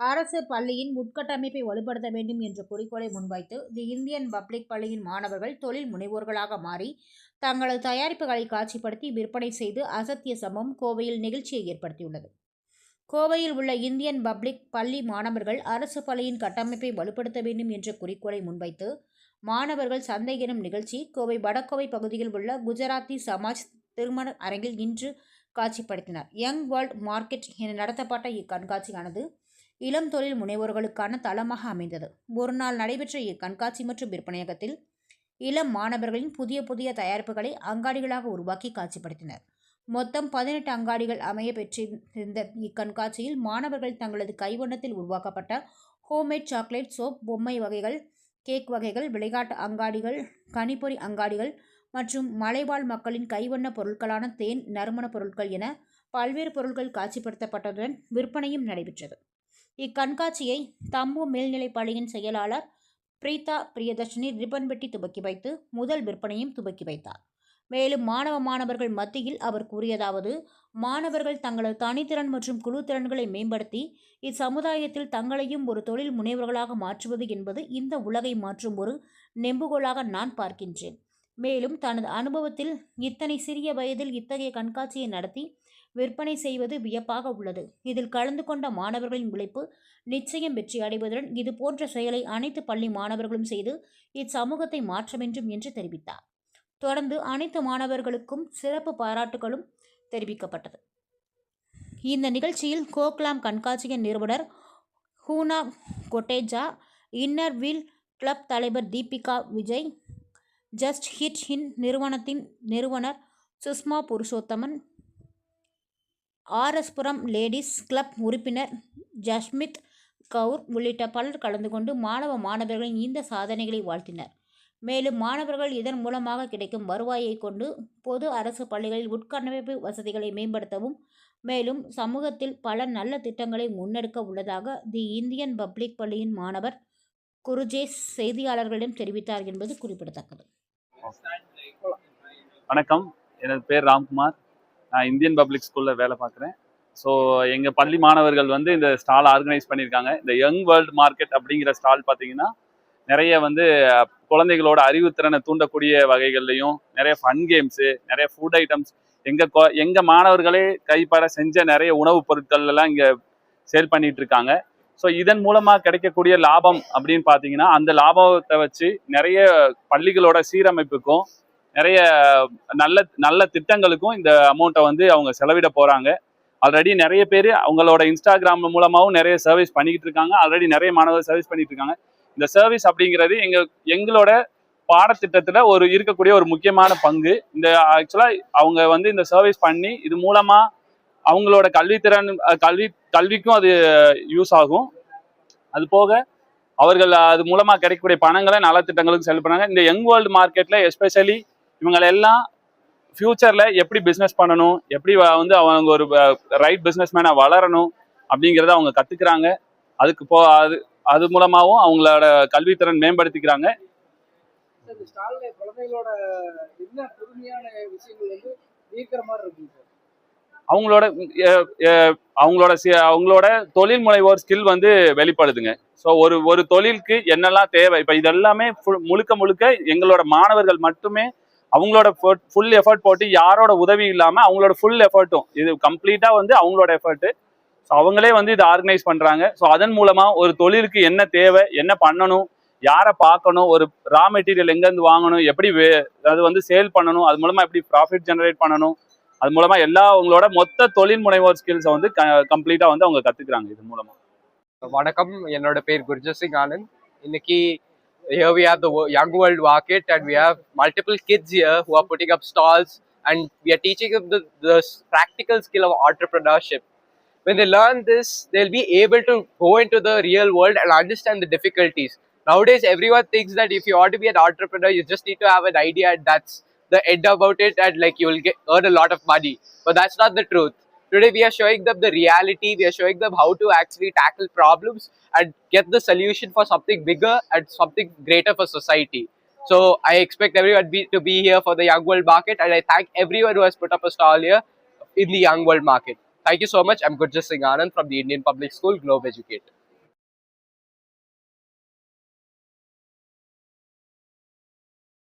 அரசு பள்ளியின் உட்கட்டமைப்பை வலுப்படுத்த வேண்டும் என்ற குறிக்கோளை முன்வைத்து தி இந்தியன் பப்ளிக் பள்ளியின் மாணவர்கள் தொழில் முனைவோர்களாக மாறி தங்களது தயாரிப்புகளை காட்சிப்படுத்தி விற்பனை செய்து அசத்திய சம்பவம் கோவையில் நிகழ்ச்சியை ஏற்படுத்தியுள்ளது. கோவையில் உள்ள இந்தியன் பப்ளிக் பள்ளி மாணவர்கள் அரசு பள்ளியின் கட்டமைப்பை வலுப்படுத்த வேண்டும் என்ற குறிக்கோளை முன்வைத்து மாணவர்கள் சந்தை எனும் நிகழ்ச்சி கோவை வடகோவை பகுதியில் உள்ள குஜராத்தி சமாஜ் திருமண அரங்கில் இன்று காட்சிப்படுத்தினார். யங் வேர்ல்ட் மார்க்கெட் என நடத்தப்பட்ட இக்கண்காட்சியானது இளம் தொழில் முனைவோர்களுக்கான தளமாக அமைந்தது. ஒரு நாள் நடைபெற்ற இக்கண்காட்சி மற்றும் விற்பனையகத்தில் இளம் மாணவர்களின் புதிய புதிய தயாரிப்புகளை அங்காடிகளாக உருவாக்கி காட்சிப்படுத்தினர். மொத்தம் 18 அங்காடிகள் அமைய பெற்றிருந்த இக்கண்காட்சியில் மாணவர்கள் தங்களது கைவண்ணத்தில் உருவாக்கப்பட்ட ஹோம்மேட் சாக்லேட், சோப், பொம்மை வகைகள், கேக் வகைகள், விளையாட்டு அங்காடிகள், கணிப்பொறி அங்காடிகள் மற்றும் மலைவாழ் மக்களின் கைவண்ண பொருட்களான தேன், நறுமண பொருட்கள் என பல்வேறு பொருட்கள் காட்சிப்படுத்தப்பட்டதுடன் விற்பனையும் நடைபெற்றது. இக்கண்காட்சியை தம்பு மேல்நிலைப் பள்ளியின் செயலாளர் பிரீதா பிரியதர்ஷினி ரிப்பன் வெட்டி துவக்கி வைத்து முதல் விற்பனையும் துவக்கி வைத்தார். மேலும் மாணவர்கள் மத்தியில் அவர் கூறியதாவது: மாணவர்கள் தங்களது தனித்திறன் மற்றும் குழு திறன்களை மேம்படுத்தி இச்சமுதாயத்தில் தங்களையும் ஒரு தொழில் முனைவர்களாக மாற்றுவது என்பது இந்த உலகை மாற்றும் ஒரு நெம்புகோலாக நான் பார்க்கின்றேன். மேலும் தனது அனுபவத்தில் இத்தனை சிறிய வயதில் இத்தகைய கண்காட்சியை நடத்தி விற்பனை செய்வது வியப்பாக உள்ளது. இதில் கலந்து கொண்ட மாணவர்களின் உழைப்பு நிச்சயம் வெற்றி அடைவதுடன் இது போன்ற செயலை அனைத்து பள்ளி மாணவர்களும் செய்து இச்சமூகத்தை மாற்ற வேண்டும் என்று தெரிவித்தார். தொடர்ந்து அனைத்து மாணவர்களுக்கும் சிறப்பு பாராட்டுகளும் தெரிவிக்கப்பட்டது. இந்த நிகழ்ச்சியில் கோக்லாம் கண்காட்சியின் நிறுவனர் ஹூனா கொட்டேஜா, இன்னர் வீல் கிளப் தலைவர் தீபிகா விஜய், ஜஸ்ட் ஹிட் இன் நிறுவனத்தின் நிறுவனர் சுஷ்மா புருஷோத்தமன், ஆர்எஸ்புரம் லேடிஸ் கிளப் உறுப்பினர் ஜஸ்மித் கவுர் உள்ளிட்ட பலர் கலந்து கொண்டு மாணவர்களின் இந்த சாதனைகளை வாழ்த்தினர். மேலும் மாணவர்கள் இதன் மூலமாக கிடைக்கும் வருவாயை கொண்டு பொது அரசு பள்ளிகளில் உட்கட்டமைப்பு வசதிகளை மேம்படுத்தவும் மேலும் சமூகத்தில் பல நல்ல திட்டங்களை முன்னெடுக்க உள்ளதாக தி இந்தியன் பப்ளிக் பள்ளியின் மாணவர் குருஜேஷ் செய்தியாளர்களிடம் தெரிவித்தார் என்பது குறிப்பிடத்தக்கது. வணக்கம், எனது பேர் ராம்குமார். நான் இந்தியன் பப்ளிக் ஸ்கூலில் வேலை பார்க்குறேன். ஸோ எங்கள் பள்ளி மாணவர்கள் இந்த ஸ்டால் ஆர்கனைஸ் பண்ணியிருக்காங்க. இந்த யங் வேர்ல்ட் மார்க்கெட் அப்படிங்கிற ஸ்டால் பார்த்தீங்கன்னா நிறைய குழந்தைகளோட அறிவுத்திறனை தூண்டக்கூடிய வகைகள்லையும் நிறைய ஃபன் கேம்ஸு, நிறைய ஃபுட் ஐட்டம்ஸ், எங்கள் மாணவர்களே கைப்பட செஞ்ச நிறைய உணவுப் பொருட்கள் எல்லாம் இங்கே சேல் பண்ணிட்டு இருக்காங்க. ஸோ இதன் மூலமாக கிடைக்கக்கூடிய லாபம் அப்படின்னு பார்த்தீங்கன்னா அந்த லாபத்தை வச்சு நிறைய பள்ளிகளோட சீரமைப்புக்கும் நிறைய நல்ல நல்ல திட்டங்களுக்கும் இந்த அமௌண்ட்டை அவங்க செலவிட போகிறாங்க. ஆல்ரெடி நிறைய பேர் அவங்களோட இன்ஸ்டாகிராம் மூலமாகவும் நிறைய சர்வீஸ் பண்ணிக்கிட்டு இருக்காங்க. ஆல்ரெடி நிறைய மாணவர்கள் சர்வீஸ் பண்ணிட்டு இருக்காங்க. இந்த சர்வீஸ் அப்படிங்கிறது எங்களோட பாடத்திட்டத்தில் இருக்கக்கூடிய ஒரு முக்கியமான பங்கு. இந்த ஆக்சுவலாக அவங்க இந்த சர்வீஸ் பண்ணி இது மூலமாக அவங்களோட கல்விக்கும் அது யூஸ் ஆகும். அது போக அவர்கள் அது மூலமாக கிடைக்கக்கூடிய பணங்களை நலத்திட்டங்களுக்கு செலவு பண்ணாங்க. இந்த யங் வேர்ல்டு மார்க்கெட்டில் எஸ்பெஷலி இவங்களெல்லாம் ஃப்யூச்சரில் எப்படி பிஸ்னஸ் பண்ணணும், எப்படி அவங்க ஒரு ரைட் பிஸ்னஸ்மேனாக வளரணும் அப்படிங்கிறத அவங்க கற்றுக்குறாங்க. அது மூலமாகவும் அவங்களோட கல்வித்திறன் மேம்படுத்திக்கிறாங்க. அவங்களோட தொழில் முனைவோர் ஸ்கில் வெளிப்படுதுங்க. ஸோ ஒரு தொழிலுக்கு என்னெல்லாம் தேவை, இப்போ இதெல்லாமே முழுக்க எங்களோட மாணவர்கள் மட்டுமே அவங்களோட ஃபுல் எஃபர்ட் போட்டு யாரோட உதவி இல்லாமல் அவங்களோட ஃபுல் எஃபர்ட்டும் இது கம்ப்ளீட்டாக அவங்களோட எஃபர்ட்டு. ஸோ அவங்களே இதை ஆர்கனைஸ் பண்ணுறாங்க. ஸோ அதன் மூலமாக ஒரு தொழிலுக்கு என்ன தேவை, என்ன பண்ணணும், யாரை பார்க்கணும், ஒரு ரா மெட்டீரியல் எங்கேருந்து வாங்கணும், எப்படி அது சேல் பண்ணணும், அது மூலமாக எப்படி ப்ராஃபிட் ஜெனரேட் பண்ணணும், அது மூலமாக அவங்களோட மொத்த தொழில் முனைவோர் ஸ்கில்ஸை கம்ப்ளீட்டாக அவங்க கற்றுக்குறாங்க இது மூலமாக. வணக்கம், என்னோட பேர் குர்ஜேஷ் சிங் ஆனந்த். இன்னைக்கு here we have the Young World Market and we have multiple kids here who are putting up stalls and we are teaching them the practical skill of entrepreneurship. When they learn this, they'll be able to go into the real world and understand the difficulties. Nowadays, everyone thinks that if you want to be an entrepreneur, you just need to have an idea and that's the end about it and you will earn a lot of money. But that's not the truth. Today we are showing them the reality, we are showing them how to actually tackle problems and get the solution for something bigger and something greater for society. So I expect everyone to be here for the Young World Market and I thank everyone who has put up a stall here in the Young World Market. Thank you so much. I'm Gurjit Singh Anand from the Indian Public School, Globe Educate.